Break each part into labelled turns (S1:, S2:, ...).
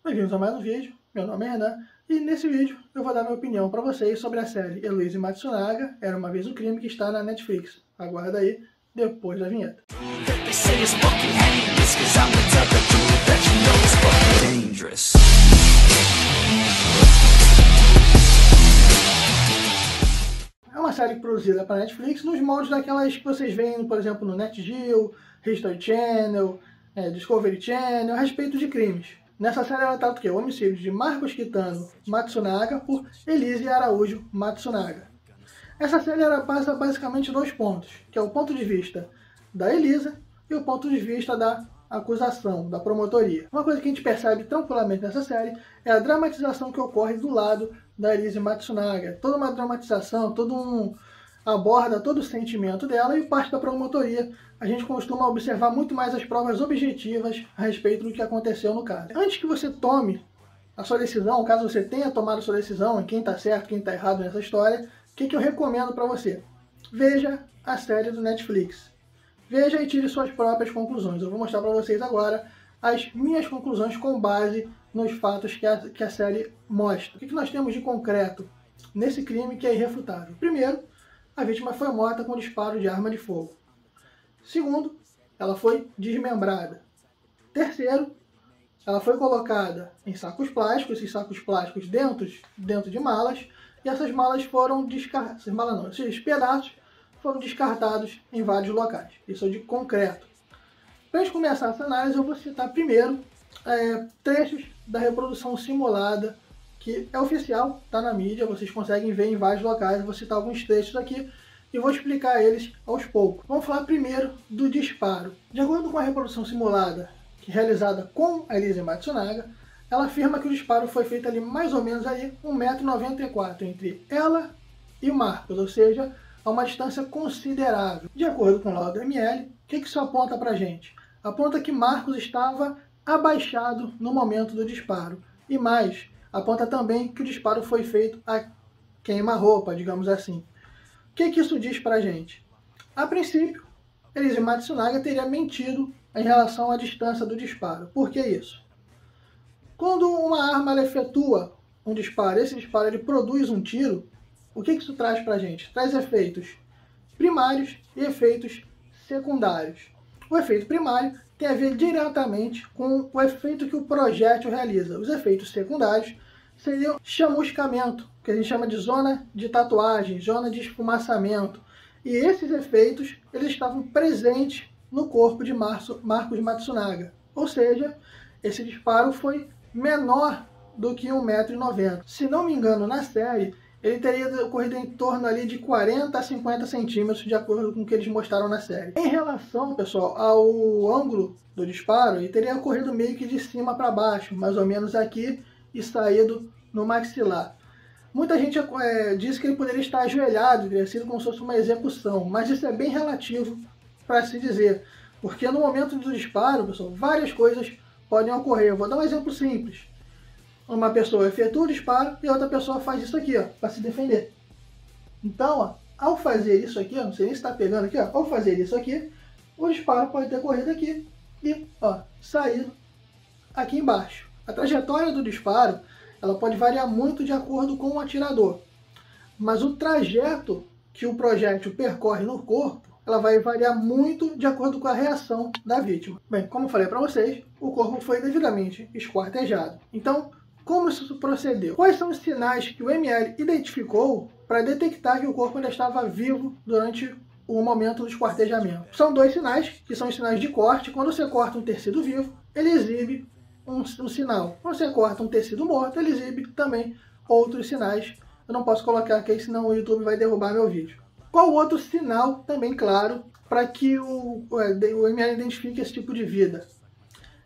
S1: Bem-vindos a mais um vídeo, meu nome é Renan, e nesse vídeo eu vou dar minha opinião para vocês sobre a série Heloise Matsunaga, Era Uma Vez um Crime, que está na Netflix. Aguarda aí, depois da vinheta. É uma série produzida para Netflix nos moldes daquelas que vocês veem, por exemplo, no NetGeo, History Channel, Discovery Channel, a respeito de crimes. Nessa série ela trata o quê? O homicídio de Marcos Kitano Matsunaga por Elise Araújo Matsunaga. Essa série ela passa basicamente dois pontos, que é o ponto de vista da Elisa e o ponto de vista da acusação, da promotoria. Uma coisa que a gente percebe tranquilamente nessa série é a dramatização que ocorre do lado da Elise Matsunaga. Toda uma dramatização, aborda todo o sentimento dela, e parte da promotoria a gente costuma observar muito mais as provas objetivas a respeito do que aconteceu no caso. Antes que você tome a sua decisão, caso você tenha tomado a sua decisão, quem está certo, quem está errado nessa história, o que eu recomendo para você? Veja a série do Netflix. Veja e tire suas próprias conclusões. Eu vou mostrar para vocês agora as minhas conclusões com base nos fatos que a série mostra. O que nós temos de concreto nesse crime que é irrefutável? Primeiro, a vítima foi morta com disparo de arma de fogo. Segundo, ela foi desmembrada. Terceiro, ela foi colocada em sacos plásticos, esses sacos plásticos dentro de malas, e essas malas foram descartadas, esses pedaços foram descartados em vários locais. Isso é de concreto. Para a gente começar essa análise, eu vou citar primeiro trechos da reprodução simulada, que é oficial, está na mídia, vocês conseguem ver em vários locais. Eu vou citar alguns trechos aqui e vou explicar eles aos poucos. Vamos falar primeiro do disparo. De acordo com a reprodução simulada realizada com a Elise Matsunaga, ela afirma que o disparo foi feito ali mais ou menos ali 1,94 m entre ela e o Marcos, ou seja, a uma distância considerável. De acordo com o laudo ML, o que isso aponta pra gente? Aponta que Marcos estava abaixado no momento do disparo. E mais, aponta também que o disparo foi feito a queima-roupa, digamos assim. O que isso diz pra gente? A princípio, Elise Matsunaga teria mentido em relação à distância do disparo. Por que isso? Quando uma arma ela efetua um disparo, esse disparo ele produz um tiro, o que isso traz pra gente? Traz efeitos primários e efeitos secundários. O efeito primário tem a ver diretamente com o efeito que o projétil realiza. Os efeitos secundários seriam chamuscamento, que a gente chama de zona de tatuagem, zona de esfumaçamento. E esses efeitos eles estavam presentes no corpo de Marcos Matsunaga. Ou seja, esse disparo foi menor do que 1,90 m. Se não me engano, na série, ele teria ocorrido em torno ali de 40 a 50 centímetros, de acordo com o que eles mostraram na série. Em relação, pessoal, ao ângulo do disparo, ele teria ocorrido meio que de cima para baixo, mais ou menos aqui, e saído no maxilar. Muita gente disse que ele poderia estar ajoelhado, teria sido como se fosse uma execução, mas isso é bem relativo para se dizer, porque no momento do disparo, pessoal, várias coisas podem ocorrer. Eu vou dar um exemplo simples. Uma pessoa efetua o disparo e a outra pessoa faz isso aqui, para se defender. Então, ao fazer isso aqui, não sei nem se está pegando aqui, ao fazer isso aqui, o disparo pode ter corrido aqui e saído aqui embaixo. A trajetória do disparo ela pode variar muito de acordo com o atirador, mas o trajeto que o projétil percorre no corpo ela vai variar muito de acordo com a reação da vítima. Bem, como eu falei para vocês, o corpo foi devidamente esquartejado. Então, como isso procedeu? Quais são os sinais que o ML identificou para detectar que o corpo ainda estava vivo durante o momento do esquartejamento? São dois sinais, que são os sinais de corte. Quando você corta um tecido vivo, ele exibe um sinal. Quando você corta um tecido morto, ele exibe também outros sinais. Eu não posso colocar aqui, senão o YouTube vai derrubar meu vídeo. Qual outro sinal, também claro, para que o ML identifique esse tipo de vida?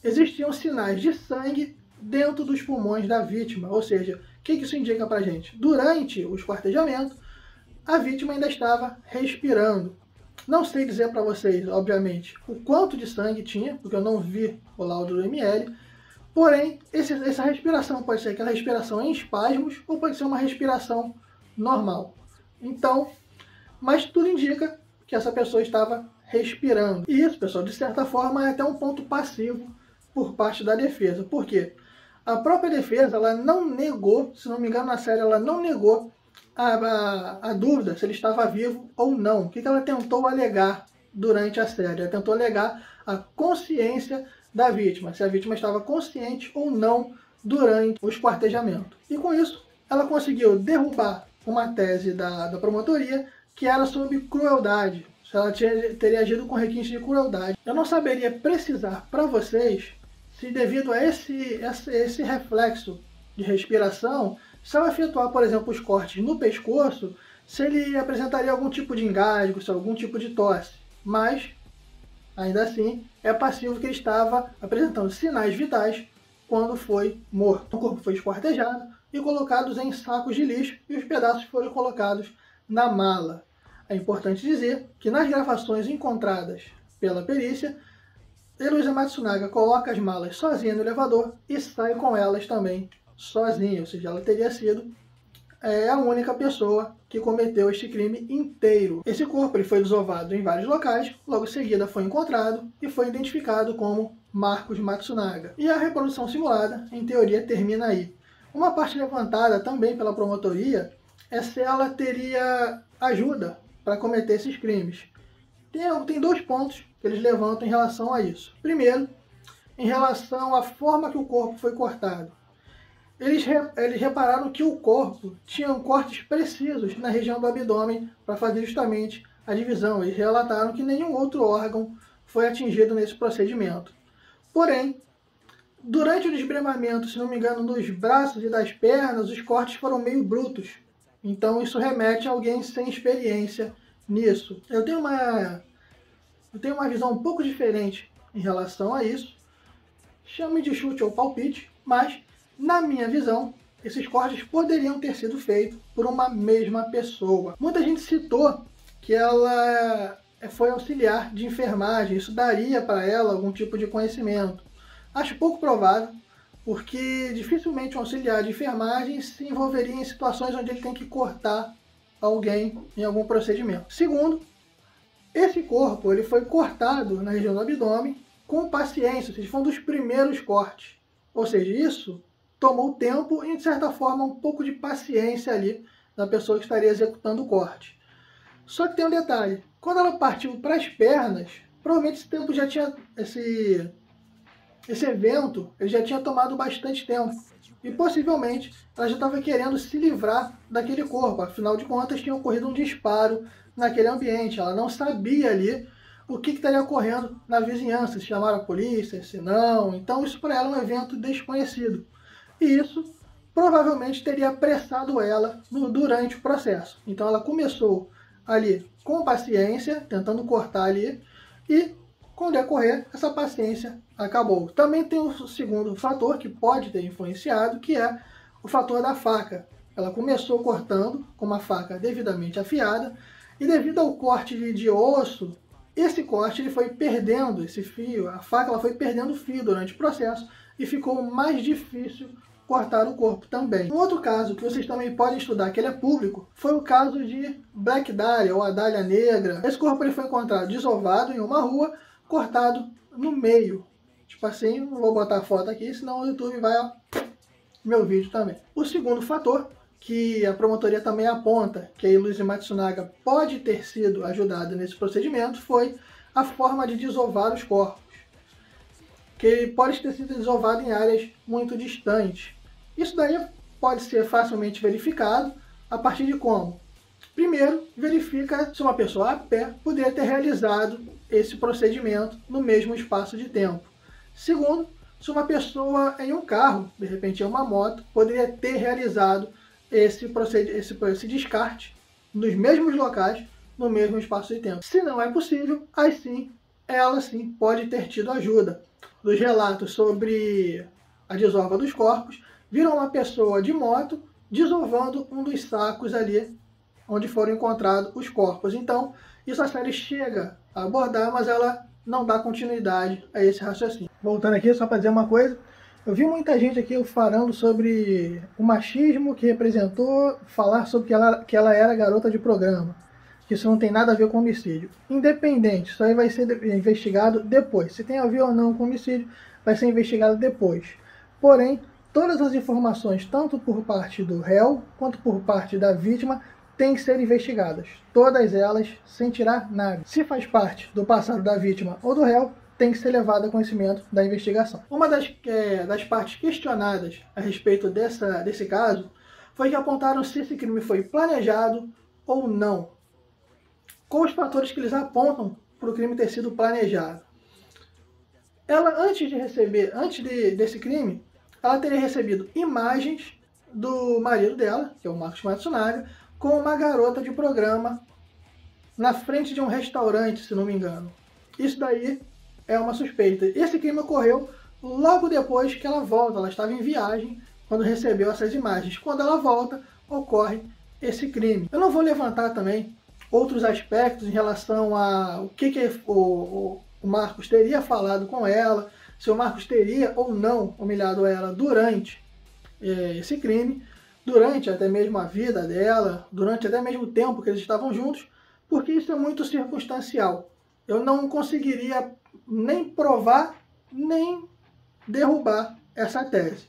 S1: Existiam sinais de sangue dentro dos pulmões da vítima, ou seja, o que isso indica para a gente? Durante o esquartejamento, a vítima ainda estava respirando. Não sei dizer para vocês, obviamente, o quanto de sangue tinha, porque eu não vi o laudo do ML, porém, essa respiração pode ser aquela respiração em espasmos ou pode ser uma respiração normal. Então, mas tudo indica que essa pessoa estava respirando. E isso, pessoal, de certa forma é até um ponto passivo por parte da defesa. Por quê? A própria defesa, ela não negou, se não me engano na série, ela não negou a dúvida se ele estava vivo ou não. O que ela tentou alegar durante a série? Ela tentou alegar a consciência da vítima, se a vítima estava consciente ou não durante o esquartejamento. E com isso, ela conseguiu derrubar uma tese da promotoria que era sobre crueldade, se ela teria agido com requinte de crueldade. Eu não saberia precisar para vocês se devido a esse reflexo de respiração, se ela efetuar, por exemplo, os cortes no pescoço, se ele apresentaria algum tipo de engasgo, se algum tipo de tosse. Mas, ainda assim, é passivo que ele estava apresentando sinais vitais quando foi morto. O corpo foi esquartejado e colocados em sacos de lixo e os pedaços foram colocados na mala. É importante dizer que nas gravações encontradas pela perícia, Heloísa Matsunaga coloca as malas sozinha no elevador e sai com elas também sozinha, ou seja, ela teria sido a única pessoa que cometeu este crime inteiro. Esse corpo ele foi desovado em vários locais, logo em seguida foi encontrado e foi identificado como Marcos Matsunaga. E a reprodução simulada, em teoria, termina aí. Uma parte levantada também pela promotoria é se ela teria ajuda para cometer esses crimes. Tem dois pontos que eles levantam em relação a isso. Primeiro, em relação à forma que o corpo foi cortado. Eles repararam que o corpo tinha cortes precisos na região do abdômen para fazer justamente a divisão. Eles relataram que nenhum outro órgão foi atingido nesse procedimento. Porém, durante o desmembramento, se não me engano, dos braços e das pernas, os cortes foram meio brutos. Então isso remete a alguém sem experiência nisso. Eu tenho uma visão um pouco diferente em relação a isso. Chame de chute ou palpite, mas na minha visão, esses cortes poderiam ter sido feitos por uma mesma pessoa. Muita gente citou que ela foi auxiliar de enfermagem, isso daria para ela algum tipo de conhecimento. Acho pouco provável, porque dificilmente um auxiliar de enfermagem se envolveria em situações onde ele tem que cortar alguém em algum procedimento. Segundo, esse corpo ele foi cortado na região do abdômen com paciência, ou seja, foi um dos primeiros cortes. Ou seja, isso tomou tempo e, de certa forma, um pouco de paciência ali da pessoa que estaria executando o corte. Só que tem um detalhe, quando ela partiu para as pernas, provavelmente esse tempo já tinha, esse evento ele já tinha tomado bastante tempo. E possivelmente ela já estava querendo se livrar daquele corpo, afinal de contas tinha ocorrido um disparo naquele ambiente, ela não sabia ali o que estaria ocorrendo na vizinhança, se chamaram a polícia, se não, então isso para ela é um evento desconhecido. E isso provavelmente teria apressado ela durante o processo. Então ela começou ali com paciência, tentando cortar ali, e com o decorrer, essa paciência acabou. Também tem o segundo fator que pode ter influenciado, que é o fator da faca. Ela começou cortando com uma faca devidamente afiada, e devido ao corte de osso, esse corte ele foi perdendo esse fio, a faca ela foi perdendo fio durante o processo, e ficou mais difícil cortar o corpo também. Um outro caso que vocês também podem estudar, que ele é público, foi o caso de Black Dahlia, ou a Dália Negra. Esse corpo ele foi encontrado desovado em uma rua, cortado no meio. Tipo assim, não vou botar a foto aqui, senão o YouTube vai meu vídeo também. O segundo fator, que a promotoria também aponta, que a Heloísa Matsunaga pode ter sido ajudada nesse procedimento, foi a forma de desovar os corpos, que pode ter sido desovado em áreas muito distantes. Isso daí pode ser facilmente verificado a partir de como? Primeiro, verifica se uma pessoa a pé poderia ter realizado esse procedimento no mesmo espaço de tempo. Segundo, se uma pessoa em um carro, de repente em uma moto, poderia ter realizado esse descarte nos mesmos locais, no mesmo espaço de tempo. Se não é possível, aí sim, ela sim pode ter tido ajuda. Dos relatos sobre a desova dos corpos, viram uma pessoa de moto desovando um dos sacos ali onde foram encontrados os corpos. Então, isso a série chega a abordar, mas ela não dá continuidade a esse raciocínio. Voltando aqui, só para dizer uma coisa, eu vi muita gente aqui falando sobre o machismo que representou falar sobre que ela era garota de programa, que isso não tem nada a ver com homicídio. Independente, isso aí vai ser investigado depois. Se tem a ver ou não com homicídio, vai ser investigado depois. Porém, todas as informações, tanto por parte do réu quanto por parte da vítima, têm que ser investigadas. Todas elas, sem tirar nada. Se faz parte do passado da vítima ou do réu, tem que ser levado a conhecimento da investigação. Uma das partes questionadas a respeito desse caso foi que apontaram se esse crime foi planejado ou não. Quais os fatores que eles apontam para o crime ter sido planejado? Ela, antes desse crime, ela teria recebido imagens do marido dela, que é o Marcos Matsunaga, com uma garota de programa na frente de um restaurante, se não me engano. Isso daí é uma suspeita. Esse crime ocorreu logo depois que ela volta. Ela estava em viagem quando recebeu essas imagens. Quando ela volta, ocorre esse crime. Eu não vou levantar também outros aspectos em relação a o que o Marcos teria falado com ela, se o Marcos teria ou não humilhado ela durante esse crime, durante até mesmo a vida dela, durante até mesmo o tempo que eles estavam juntos, porque isso é muito circunstancial. Eu não conseguiria nem provar, nem derrubar essa tese.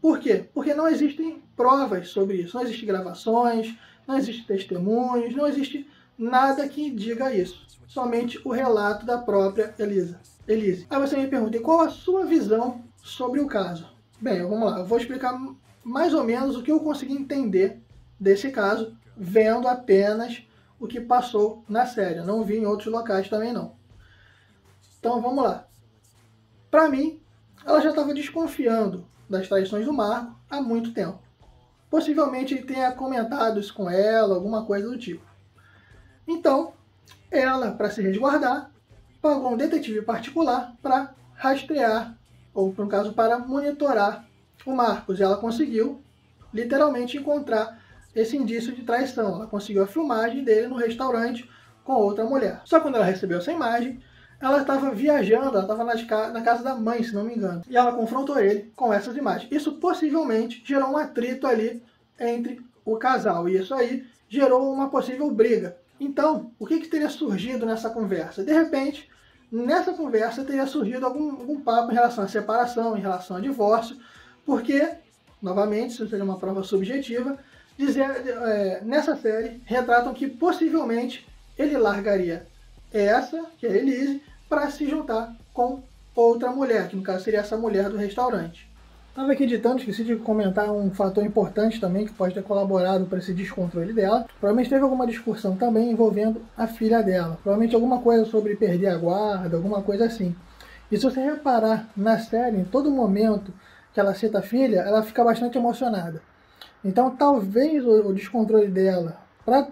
S1: Por quê? Porque não existem provas sobre isso, não existem gravações, não existem testemunhos, não existe nada que diga isso. Somente o relato da própria Elise. Aí você me pergunta, e qual a sua visão sobre o caso? Bem, vamos lá, eu vou explicar mais ou menos o que eu consegui entender desse caso, vendo apenas o que passou na série. Eu não vi em outros locais também não. Então vamos lá. Para mim, ela já estava desconfiando das traições do Marco há muito tempo. Possivelmente ele tenha comentado isso com ela, alguma coisa do tipo. Então, ela, para se resguardar, pagou um detetive particular para rastrear, ou no caso, para monitorar o Marcos. E ela conseguiu, literalmente, encontrar esse indício de traição. Ela conseguiu a filmagem dele no restaurante com outra mulher. Só quando ela recebeu essa imagem, ela estava viajando, ela estava na casa da mãe, se não me engano. E ela confrontou ele com essas imagens. Isso possivelmente gerou um atrito ali entre o casal. E isso aí gerou uma possível briga. Então, o que teria surgido nessa conversa? De repente, nessa conversa teria surgido algum papo em relação à separação, em relação ao divórcio, porque, novamente, isso seria uma prova subjetiva, nessa série retratam que possivelmente ele largaria essa, que é a Elise, para se juntar com outra mulher, que no caso seria essa mulher do restaurante. Estava aqui editando, esqueci de comentar um fator importante também que pode ter colaborado para esse descontrole dela. Provavelmente teve alguma discussão também envolvendo a filha dela. Provavelmente alguma coisa sobre perder a guarda, alguma coisa assim. E se você reparar na série, em todo momento que ela cita a filha, ela fica bastante emocionada. Então talvez o descontrole dela para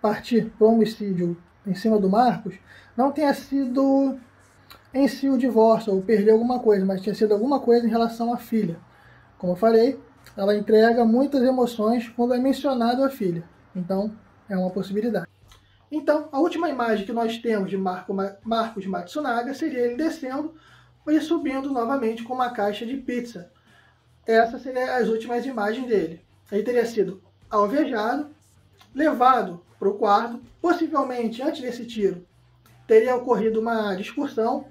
S1: partir para o homicídio em cima do Marcos não tenha sido em si o divórcio ou perder alguma coisa, mas tinha sido alguma coisa em relação à filha. Como eu falei, ela entrega muitas emoções quando é mencionado a filha. Então, é uma possibilidade. Então, a última imagem que nós temos de Marcos Matsunaga seria ele descendo e subindo novamente com uma caixa de pizza. Essas seriam as últimas imagens dele. Ele teria sido alvejado, levado para o quarto, possivelmente antes desse tiro teria ocorrido uma discussão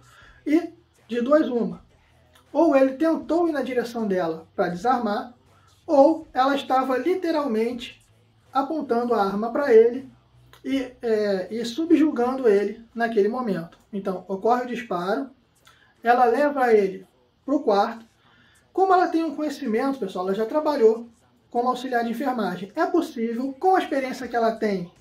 S1: e de duas uma. Ou ele tentou ir na direção dela para desarmar, ou ela estava literalmente apontando a arma para ele e subjugando ele naquele momento. Então, ocorre o disparo, ela leva ele para o quarto. Como ela tem um conhecimento, pessoal, ela já trabalhou como auxiliar de enfermagem. É possível, com a experiência que ela tem,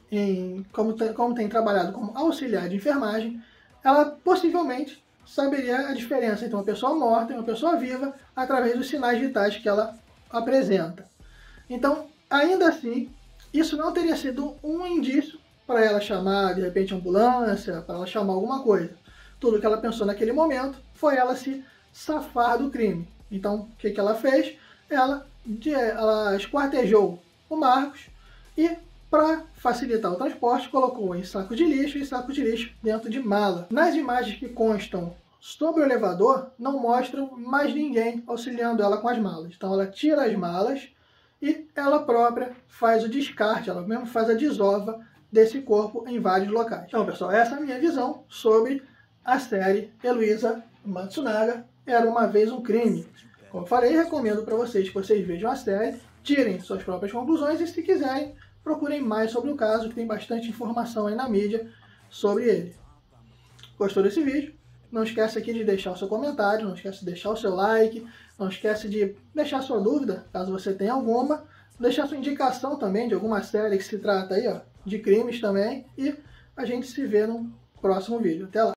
S1: como tem trabalhado como auxiliar de enfermagem, ela possivelmente saberia a diferença entre uma pessoa morta e uma pessoa viva através dos sinais vitais que ela apresenta. Então, ainda assim, isso não teria sido um indício para ela chamar, de repente, ambulância, para ela chamar alguma coisa. Tudo que ela pensou naquele momento foi ela se safar do crime. Então, o que ela fez? Ela esquartejou o Marcos e, para facilitar o transporte, colocou em saco de lixo e saco de lixo dentro de mala. Nas imagens que constam sobre o elevador, não mostram mais ninguém auxiliando ela com as malas. Então ela tira as malas e ela própria faz o descarte, ela mesmo faz a desova desse corpo em vários locais. Então, pessoal, essa é a minha visão sobre a série Eluísa Matsunaga, Era Uma Vez um Crime. Como eu falei, recomendo para vocês que vocês vejam a série, tirem suas próprias conclusões e, se quiserem, procurem mais sobre o caso, que tem bastante informação aí na mídia sobre ele. Gostou desse vídeo? Não esquece aqui de deixar o seu comentário, não esquece de deixar o seu like, não esquece de deixar sua dúvida, caso você tenha alguma, deixar sua indicação também de alguma série que se trata aí, ó, de crimes também, e a gente se vê no próximo vídeo. Até lá!